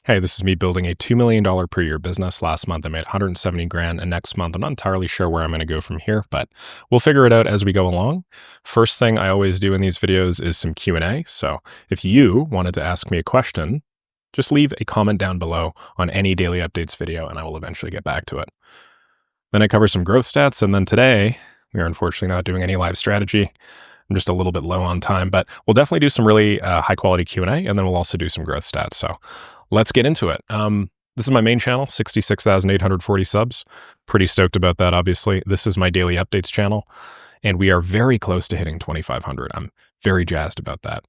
Hey, this is me building a $2 million per year business. Last month I made 170 grand, and next month I'm not entirely sure where I'm going to go from here, but we'll figure it out as we go along. First thing I always do in these videos is some Q&A. So if you wanted to ask me a question, just leave a comment down below on any daily updates video and I will eventually get back to it. Then I cover some growth stats, and then today we are unfortunately not doing any live strategy. I'm just a little bit low on time, but we'll definitely do some really high quality Q&A, and then we'll also do some growth stats. So let's get into it. This is my main channel, 66,840 subs. Pretty stoked about that, obviously. This is my daily updates channel, and we are very close to hitting 2,500. I'm very jazzed about that.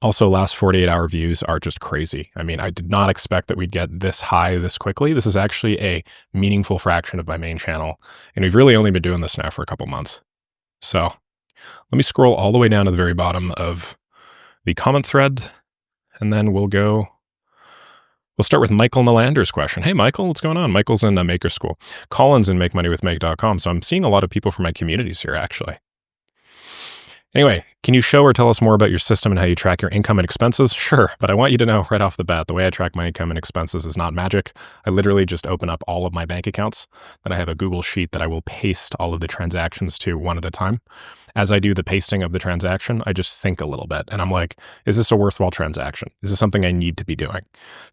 Also, last 48-hour views are just crazy. I mean, I did not expect that we'd get this high this quickly. This is actually a meaningful fraction of my main channel, and we've really only been doing this now for a couple months. So let me scroll all the way down to the very bottom of the comment thread, and then we'll start with Michael Nalander's question. Hey, Michael, what's going on? Michael's in Maker School. Colin's in MakeMoneyWithMake.com. So I'm seeing a lot of people from my communities here, actually. Anyway, can you show or tell us more about your system and how you track your income and expenses? Sure, but I want you to know right off the bat, the way I track my income and expenses is not magic. I literally just open up all of my bank accounts. Then I have a Google Sheet that I will paste all of the transactions to one at a time. As I do the pasting of the transaction, I just think a little bit and I'm like, is this a worthwhile transaction? Is this something I need to be doing?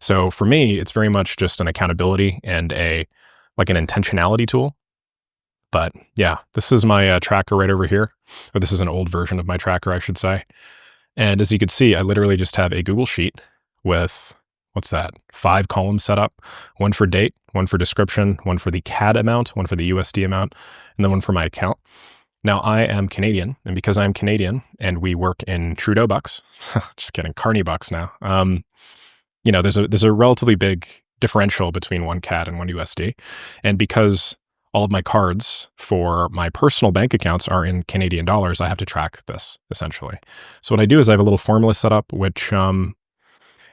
So for me, it's very much just an accountability and an intentionality tool. But yeah, this is my tracker right over here. Or this is an old version of my tracker, I should say. And as you can see, I literally just have a Google Sheet with, 5 columns set up. One for date, one for description, one for the CAD amount, one for the USD amount, and then one for my account. Now, I am Canadian, and because I'm Canadian and we work in Trudeau bucks, just kidding, Carney bucks now, there's a relatively big differential between one CAD and one USD. And because all of my cards for my personal bank accounts are in Canadian dollars, I have to track this, essentially. So what I do is I have a little formula set up, which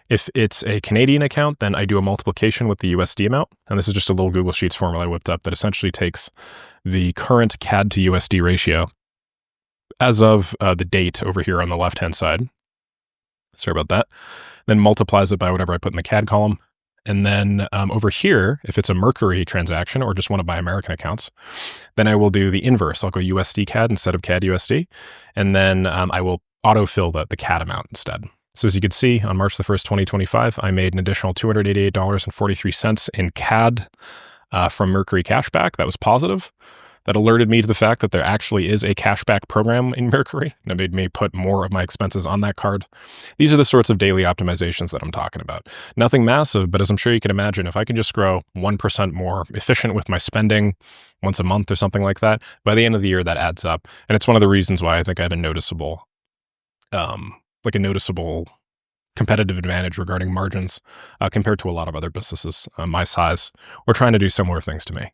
if it's a Canadian account, then I do a multiplication with the USD amount. And this is just a little Google Sheets formula I whipped up that essentially takes the current CAD to USD ratio as of the date over here on the left-hand side. Sorry about that. Then multiplies it by whatever I put in the CAD column. And then over here, if it's a Mercury transaction or just one of my American accounts, then I will do the inverse. I'll go USD CAD instead of CAD USD. And then I will autofill the CAD amount instead. So as you can see, on March the 1st, 2025, I made an additional $288.43 in CAD from Mercury Cashback. That was positive. That alerted me to the fact that there actually is a cashback program in Mercury. And it made me put more of my expenses on that card. These are the sorts of daily optimizations that I'm talking about. Nothing massive, but as I'm sure you can imagine, if I can just grow 1% more efficient with my spending once a month or something like that, by the end of the year, that adds up. And it's one of the reasons why I think I have a noticeable competitive advantage regarding margins compared to a lot of other businesses my size or trying to do similar things to me.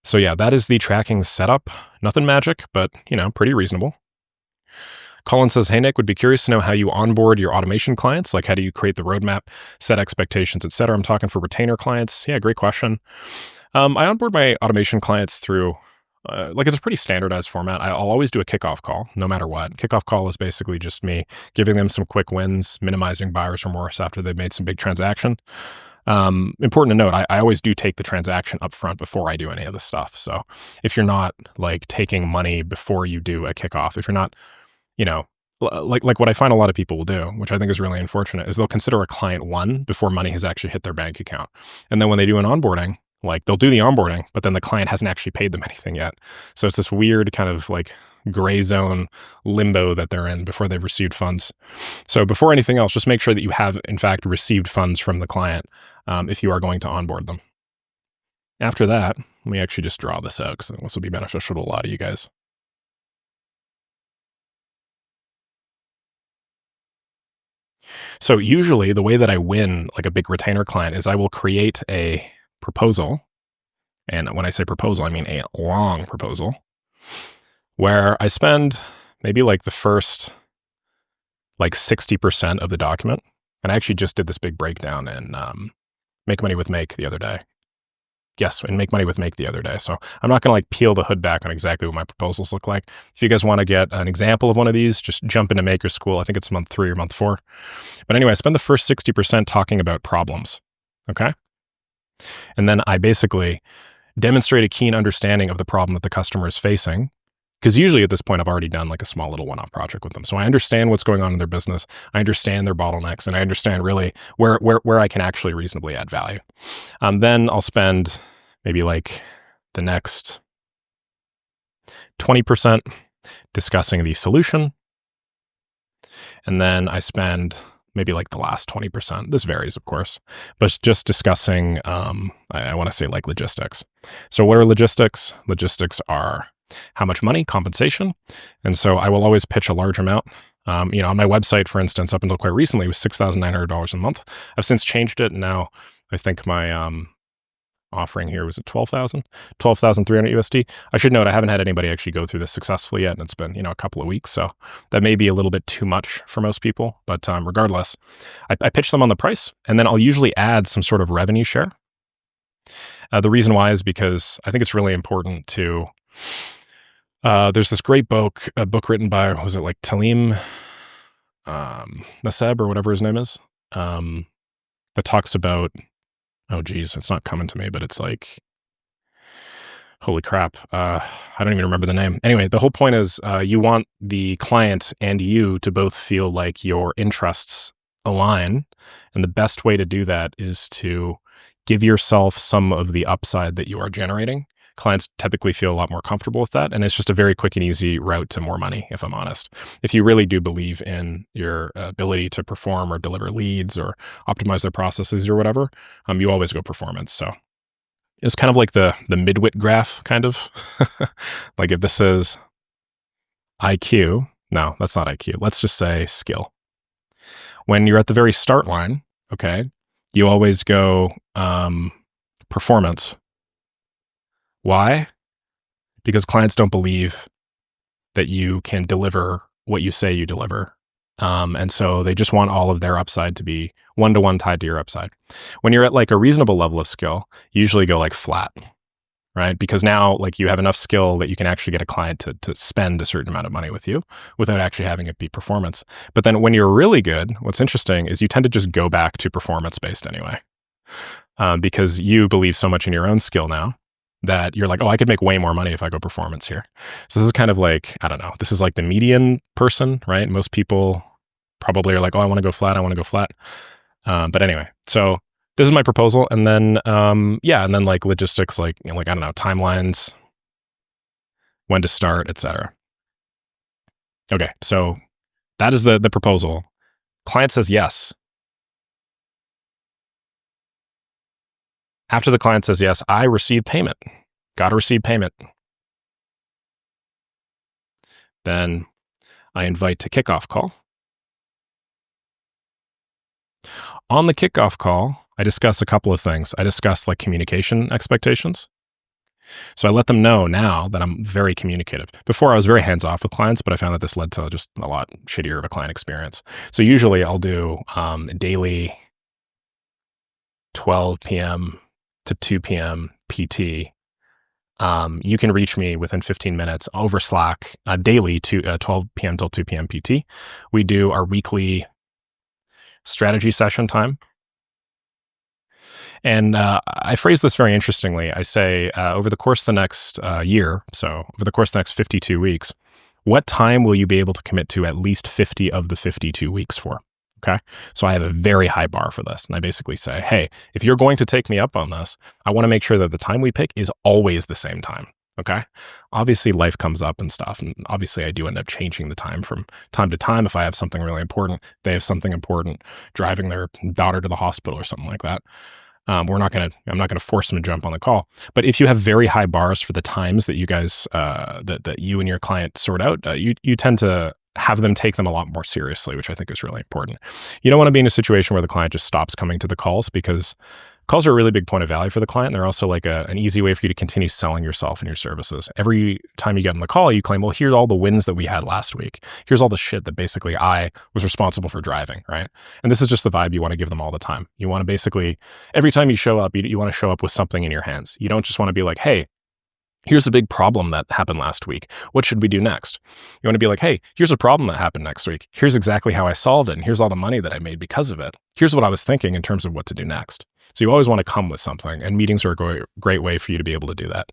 So yeah, that is the tracking setup. Nothing magic, but pretty reasonable. Colin says, hey Nick, would be curious to know how you onboard your automation clients. Like how do you create the roadmap, set expectations, etc. I'm talking for retainer clients. Yeah, great question. I onboard my automation clients through, it's a pretty standardized format. I'll always do a kickoff call, no matter what. Kickoff call is basically just me giving them some quick wins, minimizing buyer's remorse after they've made some big transaction. Important to note, I always do take the transaction up front before I do any of this stuff. So if you're not taking money before you do a kickoff, if you're not, like what I find a lot of people will do, which I think is really unfortunate, is they'll consider a client won before money has actually hit their bank account. And then when they do an onboarding, they'll do the onboarding, but then the client hasn't actually paid them anything yet. So it's this weird kind of gray zone limbo that they're in before they've received funds. So before anything else, just make sure that you have in fact received funds from the client if you are going to onboard them. After that, let me actually just draw this out because this will be beneficial to a lot of you guys. So usually the way that I win a big retainer client is I will create a proposal. And when I say proposal, I mean a long proposal where I spend maybe the first 60% of the document. And I actually just did this big breakdown in Make Money with Make the other day. yes, and make money with Make the other day. So I'm not going to like peel the hood back on exactly what my proposals look like. If you guys want to get an example of one of these, just jump into Maker School. I think it's month 3 or month 4. But anyway, I spend the first 60% talking about problems. Okay. And then I basically demonstrate a keen understanding of the problem that the customer is facing. Because usually at this point, I've already done like a small little one-off project with them. So I understand what's going on in their business. I understand their bottlenecks, and I understand really where I can actually reasonably add value. Then I'll spend maybe like the next 20% discussing the solution. And then I spend maybe like the last 20%. This varies, of course, but just discussing, I want to say like logistics. So what are logistics? Logistics are how much money, compensation. And so I will always pitch a large amount. On my website, for instance, up until quite recently, it was $6,900 a month. I've since changed it. And now I think my offering here was at $12,300 USD. I should note I haven't had anybody actually go through this successfully yet, and it's been a couple of weeks, so that may be a little bit too much for most people. But regardless, I pitch them on the price, and then I'll usually add some sort of revenue share. The reason why is because I think it's really important to. There's this great book, a book written by, was it like Talim Naseb or whatever his name is, that talks about, oh geez, it's not coming to me, but it's like, holy crap. I don't even remember the name. Anyway, the whole point is you want the client and you to both feel like your interests align. And the best way to do that is to give yourself some of the upside that you are generating. Clients typically feel a lot more comfortable with that. And it's just a very quick and easy route to more money, if I'm honest. If you really do believe in your ability to perform or deliver leads or optimize their processes or whatever, you always go performance. So it's kind of like the midwit graph, kind of. Like if this is IQ, no, that's not IQ. Let's just say skill. When you're at the very start line, okay, you always go performance. Why? Because clients don't believe that you can deliver what you say you deliver. And so they just want all of their upside to be one-to-one tied to your upside. When you're at like a reasonable level of skill, you usually go like flat, right? Because now like you have enough skill that you can actually get a client to spend a certain amount of money with you without actually having it be performance. But then when you're really good, what's interesting is you tend to just go back to performance-based anyway, because you believe so much in your own skill now that you're like, oh, I could make way more money if I go performance here. So this is kind of like, I don't know, this is like the median person, right? Most people probably are like, oh, I want to go flat. But anyway, so this is my proposal. And then, and then like logistics, like I don't know, timelines, when to start, etc. Okay. So that is the proposal. Client says yes. After the client says yes, I receive payment. Got to receive payment. Then I invite to kickoff call. On the kickoff call, I discuss a couple of things. I discuss like communication expectations. So I let them know now that I'm very communicative. Before I was very hands-off with clients, but I found that this led to just a lot shittier of a client experience. So usually I'll do daily 12 p.m. to 2 p.m. PT. You can reach me within 15 minutes over Slack daily to 12 p.m. till 2 p.m. PT. We do our weekly strategy session time. And I phrase this very interestingly. I say over the course of the next year, so over the course of the next 52 weeks, what time will you be able to commit to at least 50 of the 52 weeks for? Okay. So I have a very high bar for this. And I basically say, hey, if you're going to take me up on this, I want to make sure that the time we pick is always the same time. Okay. Obviously life comes up and stuff. And obviously I do end up changing the time from time to time. If I have something really important, they have something important, driving their daughter to the hospital or something like that. I'm not going to force them to jump on the call. But if you have very high bars for the times that you guys, that you and your client sort out, you tend to have them take them a lot more seriously, which I think is really important. You don't want to be in a situation where the client just stops coming to the calls because Calls are a really big point of value for the client. And they're also like an easy way for you to continue selling yourself and your services. Every time you get on the call, you claim, well, here's all the wins that we had last week. Here's all the shit that basically I was responsible for driving, right? And this is just the vibe you want to give them all the time. You want to basically, every time you show up, you want to show up with something in your hands. You don't just want to be like, hey, here's a big problem that happened last week. What should we do next? You want to be like, hey, here's a problem that happened next week. Here's exactly how I solved it. And here's all the money that I made because of it. Here's what I was thinking in terms of what to do next. So you always want to come with something, and meetings are a great way for you to be able to do that.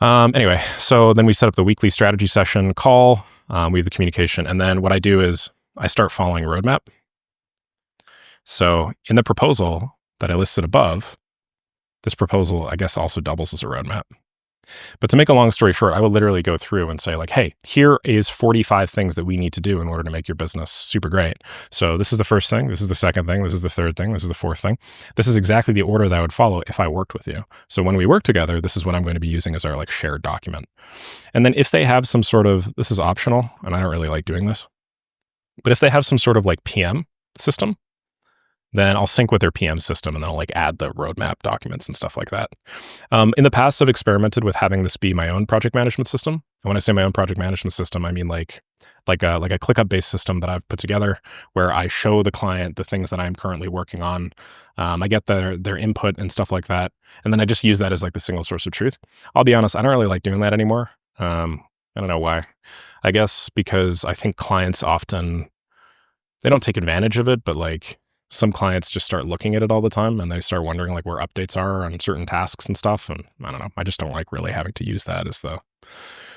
Anyway, so then we set up the weekly strategy session call. We have the communication. And then what I do is I start following a roadmap. So in the proposal that I listed above, this proposal, I guess, also doubles as a roadmap. But to make a long story short, I will literally go through and say like, hey, here is 45 things that we need to do in order to make your business super great. So this is the first thing. This is the second thing. This is the third thing. This is the fourth thing. This is exactly the order that I would follow if I worked with you. So when we work together, this is what I'm going to be using as our like shared document. And then if they have some sort of, this is optional, and I don't really like doing this, but if they have some sort of like PM system, then I'll sync with their PM system, and then I'll like add the roadmap documents and stuff like that. In the past, I've experimented with having this be my own project management system. And when I say my own project management system, I mean like a ClickUp based system that I've put together where I show the client the things that I'm currently working on. I get their input and stuff like that. And then I just use that as like the single source of truth. I'll be honest, I don't really like doing that anymore. I don't know why. I guess because I think clients often, they don't take advantage of it, but like, some clients just start looking at it all the time and they start wondering like where updates are on certain tasks and stuff. And I don't know, I just don't like really having to use that as the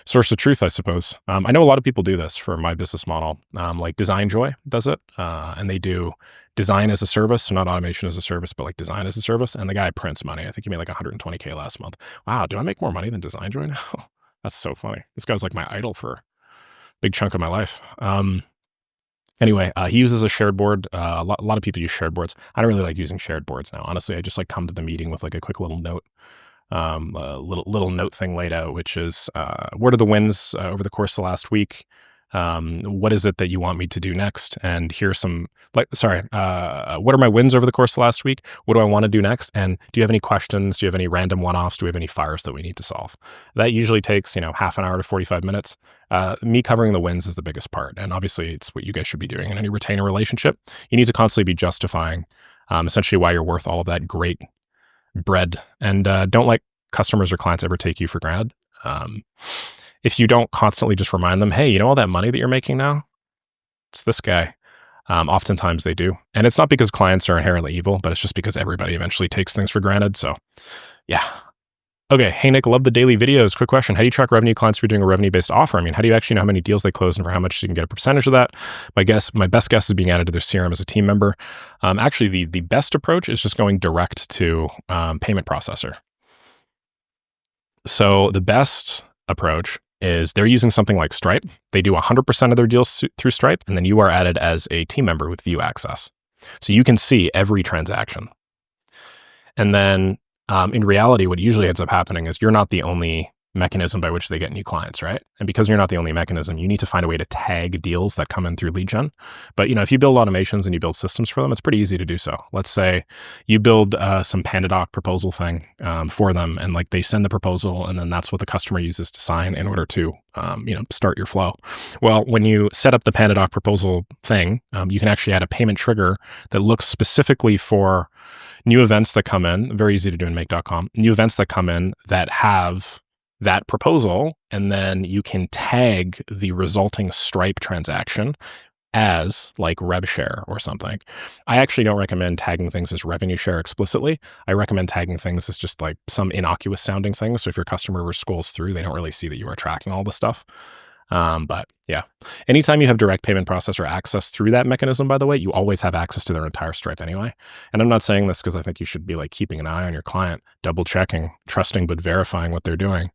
source of truth, I suppose. I know a lot of people do this for my business model. Like Design Joy does it. And they do design as a service, so not automation as a service, but like design as a service. And the guy prints money. I think he made like 120K last month. Wow, do I make more money than Design Joy now? That's so funny. This guy's like my idol for a big chunk of my life. Anyway, he uses a shared board. A lot of people use shared boards. I don't really like using shared boards now. Honestly, I just like come to the meeting with like a quick little note, a little note thing laid out, which is what are the wins over the course of the last week? What is it that you want me to do next? And here's some, what are my wins over the course of the last week? What do I want to do next? And do you have any questions? Do you have any random one-offs? Do we have any fires that we need to solve? That usually takes, half an hour to 45 minutes. Me covering the wins is the biggest part. And obviously it's what you guys should be doing in any retainer relationship. You need to constantly be justifying essentially why you're worth all of that great bread. And don't let customers or clients ever take you for granted. If you don't constantly just remind them, hey, you know all that money that you're making now? It's this guy. Oftentimes they do. And it's not because clients are inherently evil, but it's just because everybody eventually takes things for granted. So yeah. Okay. Hey, Nick, love the daily videos. Quick question. How do you track revenue clients if you're doing a revenue-based offer? I mean, how do you actually know how many deals they close and for how much you can get a percentage of that? My best guess is being added to their CRM as a team member. Actually, the best approach is just going direct to payment processor. So the best approach is they're using something like Stripe. They do 100% of their deals through Stripe, and then you are added as a team member with view access. So you can see every transaction. And then in reality, what usually ends up happening is you're not the only mechanism by which they get new clients, right? And because you're not the only mechanism, you need to find a way to tag deals that come in through lead gen. But if you build automations and you build systems for them, it's pretty easy to do so. Let's say you build some PandaDoc proposal thing for them, and like they send the proposal, and then that's what the customer uses to sign in order to start your flow. Well, when you set up the PandaDoc proposal thing, you can actually add a payment trigger that looks specifically for new events that come in. Very easy to do in make.com. New events that come in that have that proposal, and then you can tag the resulting Stripe transaction as like rev share or something. I actually don't recommend tagging things as revenue share explicitly. I recommend tagging things as just like some innocuous sounding thing. So if your customer scrolls through, they don't really see that you are tracking all this stuff. But yeah, anytime you have direct payment processor access through that mechanism, by the way, you always have access to their entire Stripe anyway. And I'm not saying this because I think you should be like keeping an eye on your client, double checking, trusting, but verifying what they're doing.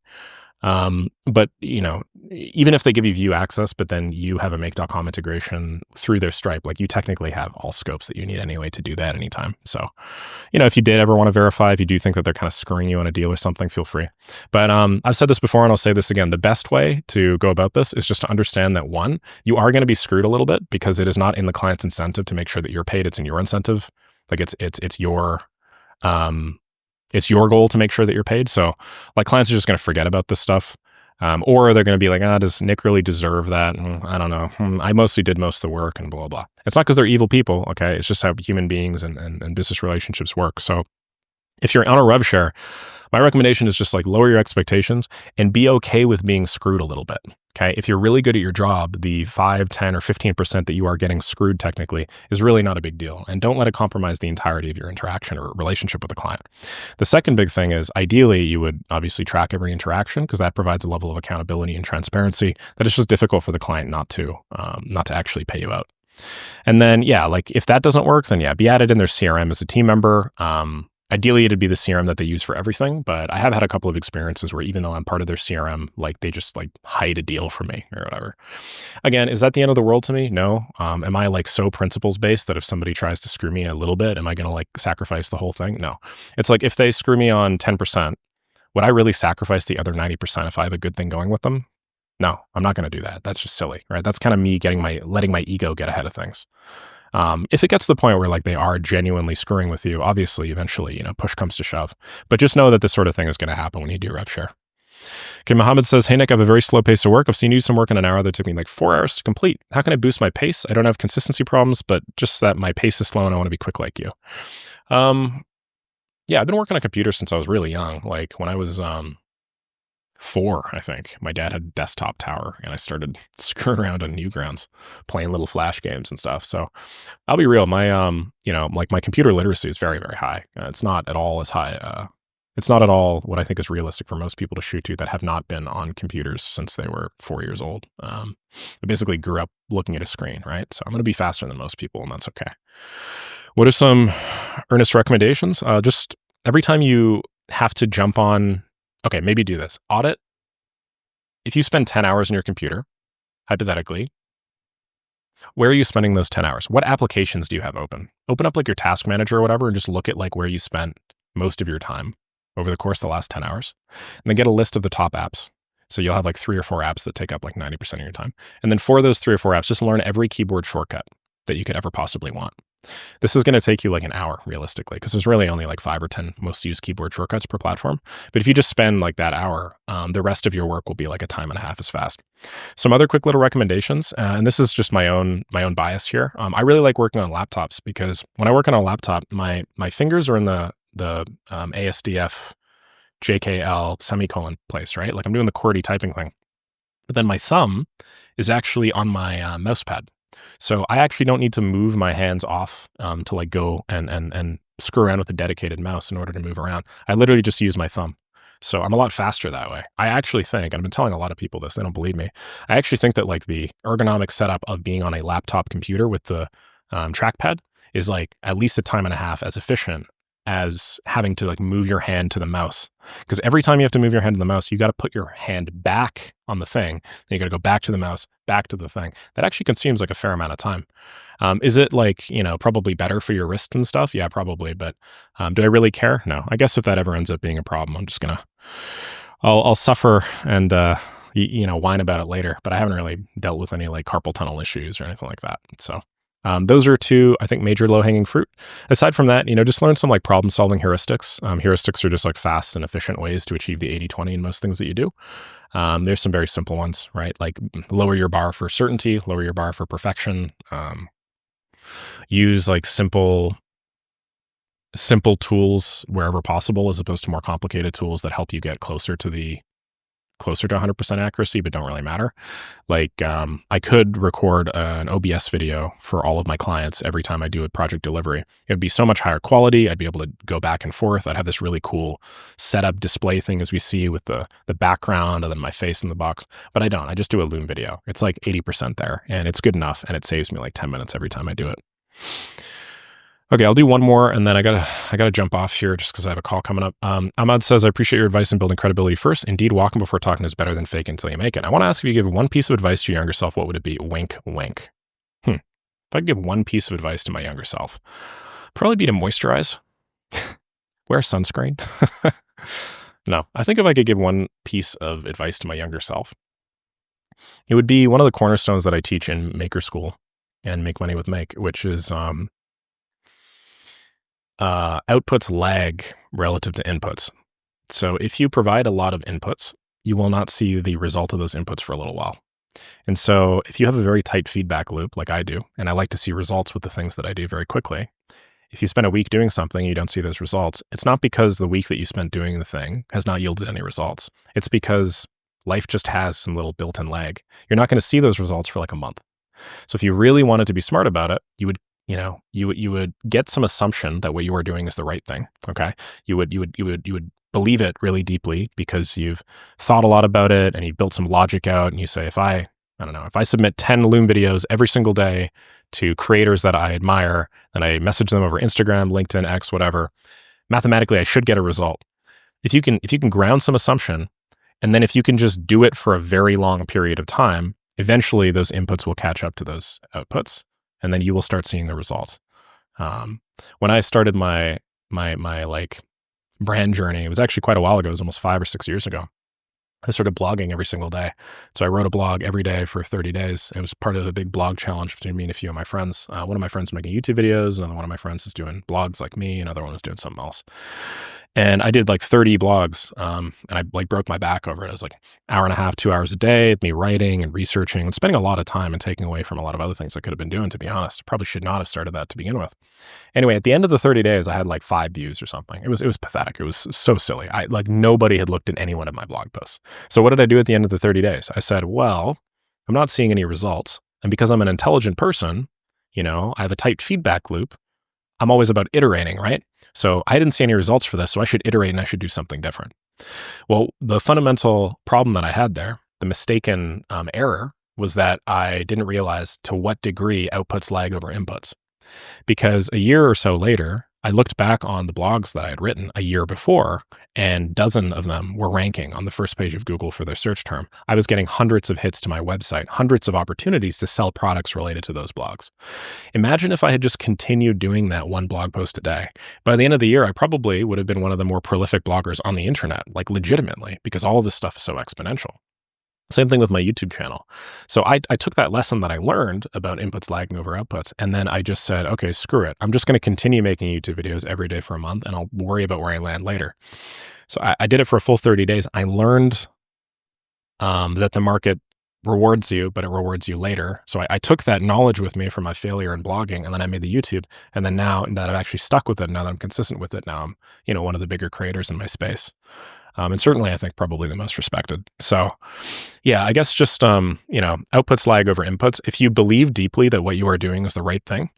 But even if they give you view access, but then you have a make.com integration through their Stripe, like you technically have all scopes that you need anyway to do that anytime. So, if you did ever want to verify, if you do think that they're kind of screwing you on a deal or something, feel free. But I've said this before and I'll say this again. The best way to go about this is just to understand that one, you are going to be screwed a little bit because it is not in the client's incentive to make sure that you're paid. It's in your incentive. Like it's your It's your goal to make sure that you're paid. So like clients are just going to forget about this stuff. Or they're going to be like, does Nick really deserve that? I don't know. I mostly did most of the work and blah, blah. It's not because they're evil people. Okay. It's just how human beings and business relationships work. So if you're on a rev share, my recommendation is just like lower your expectations and be okay with being screwed a little bit. Okay. If you're really good at your job, the 5, 10, or 15% that you are getting screwed technically is really not a big deal. And don't let it compromise the entirety of your interaction or relationship with the client. The second big thing is ideally you would obviously track every interaction because that provides a level of accountability and transparency that is just difficult for the client not to actually pay you out. And then, like if that doesn't work, then be added in their CRM as a team member. Ideally, it'd be the CRM that they use for everything, but I have had a couple of experiences where even though I'm part of their CRM, like they just like hide a deal from me or whatever. Again, is that the end of the world to me? No. Am I like so principles based that if somebody tries to screw me a little bit, am I going to like sacrifice the whole thing? No. It's like if they screw me on 10%, would I really sacrifice the other 90% if I have a good thing going with them? No, I'm not going to do that. That's just silly, right? That's kind of me letting my ego get ahead of things. If it gets to the point where like they are genuinely screwing with you, obviously, eventually, push comes to shove. But just know that this sort of thing is going to happen when you do rev share. Okay, Mohammed says, hey, Nick, I have a very slow pace of work. I've seen you do some work in an hour that took me like 4 hours to complete. How can I boost my pace? I don't have consistency problems, but just that my pace is slow and I want to be quick like you. I've been working on a computer since I was really young. Like when I was 4, I think. My dad had a desktop tower and I started screwing around on Newgrounds, playing little Flash games and stuff. So I'll be real. My, like my computer literacy is very, very high. It's not at all as high. It's not at all what I think is realistic for most people to shoot to that have not been on computers since they were 4 years old. I basically grew up looking at a screen, right? So I'm going to be faster than most people and that's okay. What are some earnest recommendations? Just every time you have to jump on, okay, maybe do this. Audit. If you spend 10 hours on your computer, hypothetically, where are you spending those 10 hours? What applications do you have open? Open up like your task manager or whatever and just look at like where you spent most of your time over the course of the last 10 hours. And then get a list of the top apps. So you'll have like 3 or 4 apps that take up like 90% of your time. And then for those 3 or 4 apps, just learn every keyboard shortcut that you could ever possibly want. This is going to take you like an hour realistically, because there's really only like 5 or 10 most used keyboard shortcuts per platform. But if you just spend like that hour, the rest of your work will be like a time and a half as fast. Some other quick little recommendations, and this is just my own bias here. I really like working on laptops because when I work on a laptop, my fingers are in the ASDF JKL semicolon place, right? Like I'm doing the QWERTY typing thing. But then my thumb is actually on my mouse pad. So I actually don't need to move my hands off to like go and screw around with a dedicated mouse in order to move around. I literally just use my thumb. So I'm a lot faster that way. I actually think, and I've been telling a lot of people this, they don't believe me. I actually think that like the ergonomic setup of being on a laptop computer with the trackpad is like at least a time and a half as efficient as having to like move your hand to the mouse. Because every time you have to move your hand to the mouse, you got to put your hand back on the thing. Then you got to go back to the mouse, back to the thing. That actually consumes like a fair amount of time. Is it like, probably better for your wrists and stuff? Yeah, probably. But do I really care? No. I guess if that ever ends up being a problem, I'm just I'll suffer and, whine about it later. But I haven't really dealt with any like carpal tunnel issues or anything like that. So those are 2, I think, major low-hanging fruit. Aside from that, just learn some like problem-solving heuristics. Heuristics are just like fast and efficient ways to achieve the 80-20 in most things that you do. There's some very simple ones, right? Like lower your bar for certainty, lower your bar for perfection. Use like simple tools wherever possible, as opposed to more complicated tools that help you get closer to 100% accuracy, but don't really matter. Like I could record an OBS video for all of my clients every time I do a project delivery. It would be so much higher quality. I'd be able to go back and forth. I'd have this really cool setup display thing as we see with the background and then my face in the box. But I don't. I just do a Loom video. It's like 80% there and it's good enough and it saves me like 10 minutes every time I do it. Okay, I'll do one more and then I gotta jump off here just because I have a call coming up. Ahmad says, I appreciate your advice in building credibility first. Indeed, walking before talking is better than fake until you make it. I want to ask if you give one piece of advice to your younger self, what would it be? Wink, wink. If I could give one piece of advice to my younger self, probably be to moisturize. Wear sunscreen. No, I think if I could give one piece of advice to my younger self, it would be one of the cornerstones that I teach in Maker School and Make Money with Make, which is outputs lag relative to inputs. So if you provide a lot of inputs, you will not see the result of those inputs for a little while. And so if you have a very tight feedback loop like I do, and I like to see results with the things that I do very quickly, if you spend a week doing something and you don't see those results, it's not because the week that you spent doing the thing has not yielded any results. It's because life just has some little built-in lag. You're not going to see those results for like a month. So if you really wanted to be smart about it, you would, you would get some assumption that what you are doing is the right thing. Okay. You would believe it really deeply because you've thought a lot about it and you built some logic out, and you say, if I don't know, if I submit 10 Loom videos every single day to creators that I admire, and I message them over Instagram, LinkedIn, X, whatever, mathematically I should get a result. If you can ground some assumption, and then if you can just do it for a very long period of time, eventually those inputs will catch up to those outputs, and then you will start seeing the results. When I started my like brand journey, it was actually quite a while ago. It was almost 5 or 6 years ago. I started blogging every single day. So I wrote a blog every day for 30 days. It was part of a big blog challenge between me and a few of my friends. One of my friends was making YouTube videos, and one of my friends is doing blogs like me, another one was doing something else. And I did like 30 blogs, and I like broke my back over it. It was like hour and a half, 2 hours a day, me writing and researching and spending a lot of time and taking away from a lot of other things I could have been doing, to be honest. Probably should not have started that to begin with. Anyway, at the end of the 30 days, I had like 5 views or something. It was pathetic. It was so silly. Nobody had looked at any one of my blog posts. So what did I do at the end of the 30 days? I said, well, I'm not seeing any results. And because I'm an intelligent person, I have a tight feedback loop. I'm always about iterating, right? So I didn't see any results for this, so I should iterate and I should do something different. Well, the fundamental problem that I had there, the mistaken error, was that I didn't realize to what degree outputs lag over inputs. Because a year or so later, I looked back on the blogs that I had written a year before, and a dozen of them were ranking on the first page of Google for their search term. I was getting hundreds of hits to my website, hundreds of opportunities to sell products related to those blogs. Imagine if I had just continued doing that one blog post a day. By the end of the year, I probably would have been one of the more prolific bloggers on the internet, like legitimately, because all of this stuff is so exponential. Same thing with my YouTube channel. So I took that lesson that I learned about inputs lagging over outputs, and then I just said, okay, screw it. I'm just going to continue making YouTube videos every day for a month, and I'll worry about where I land later. So I did it for a full 30 days. I learned that the market rewards you, but it rewards you later. So I took that knowledge with me from my failure in blogging, and then I made the YouTube. And then now that I've actually stuck with it, now that I'm consistent with it, now I'm, one of the bigger creators in my space. And certainly I think probably the most respected. So yeah, I guess just, outputs lag over inputs. If you believe deeply that what you are doing is the right thing,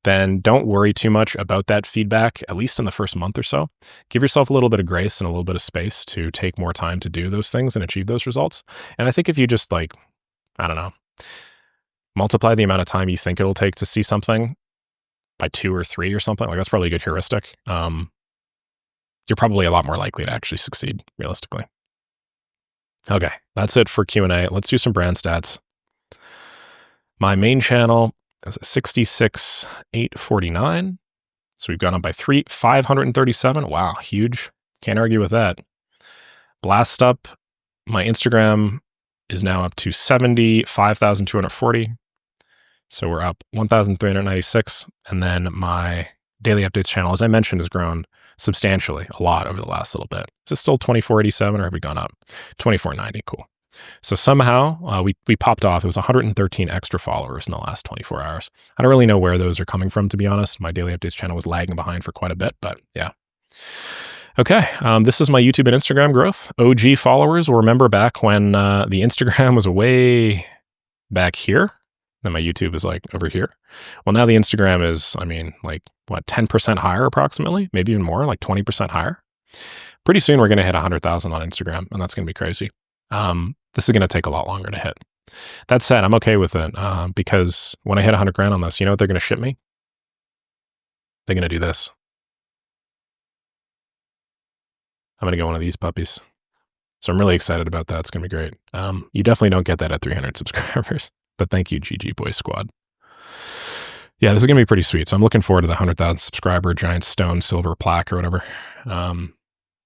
then don't worry too much about that feedback, at least in the first month or so. Give yourself a little bit of grace and a little bit of space to take more time to do those things and achieve those results. And I think if you just multiply the amount of time you think it'll take to see something by 2 or 3 or something, like that's probably a good heuristic. You're probably a lot more likely to actually succeed realistically. Okay, that's it for Q&A. Let's do some brand stats. My main channel is 66,849. So we've gone up by 537. Wow, huge. Can't argue with that. Blast up. My Instagram is now up to 75,240. So we're up 1,396. And then my daily updates channel, as I mentioned, has grown substantially, a lot over the last little bit. Is it still 2487 or have we gone up? 2490, cool. So somehow we popped off. It was 113 extra followers in the last 24 hours. I don't really know where those are coming from, to be honest. My daily updates channel was lagging behind for quite a bit, but yeah. Okay, this is my YouTube and Instagram growth. OG followers will remember back when the Instagram was way back here, then my YouTube is like over here. Well, now the Instagram is, 10% higher approximately, maybe even more, like 20% higher. Pretty soon we're going to hit 100,000 on Instagram, and that's going to be crazy. This is going to take a lot longer to hit. That said, I'm okay with it because when I hit 100 grand on this, you know what they're going to ship me? They're going to do this. I'm going to get one of these puppies. So I'm really excited about that. It's going to be great. You definitely don't get that at 300 subscribers, but thank you, GG Boys Squad. Yeah, this is going to be pretty sweet. So I'm looking forward to the 100,000 subscriber giant stone silver plaque or whatever.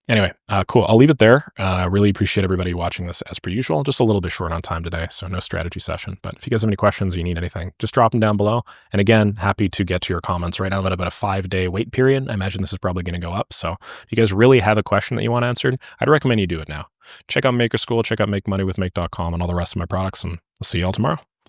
Anyway, cool. I'll leave it there. Really appreciate everybody watching this as per usual. Just a little bit short on time today, so no strategy session. But if you guys have any questions or you need anything, just drop them down below. And again, happy to get to your comments. Right now, I'm at about a 5-day wait period. I imagine this is probably going to go up. So if you guys really have a question that you want answered, I'd recommend you do it now. Check out Maker School, check out MakeMoneyWithMake.com and all the rest of my products, and I'll see you all tomorrow.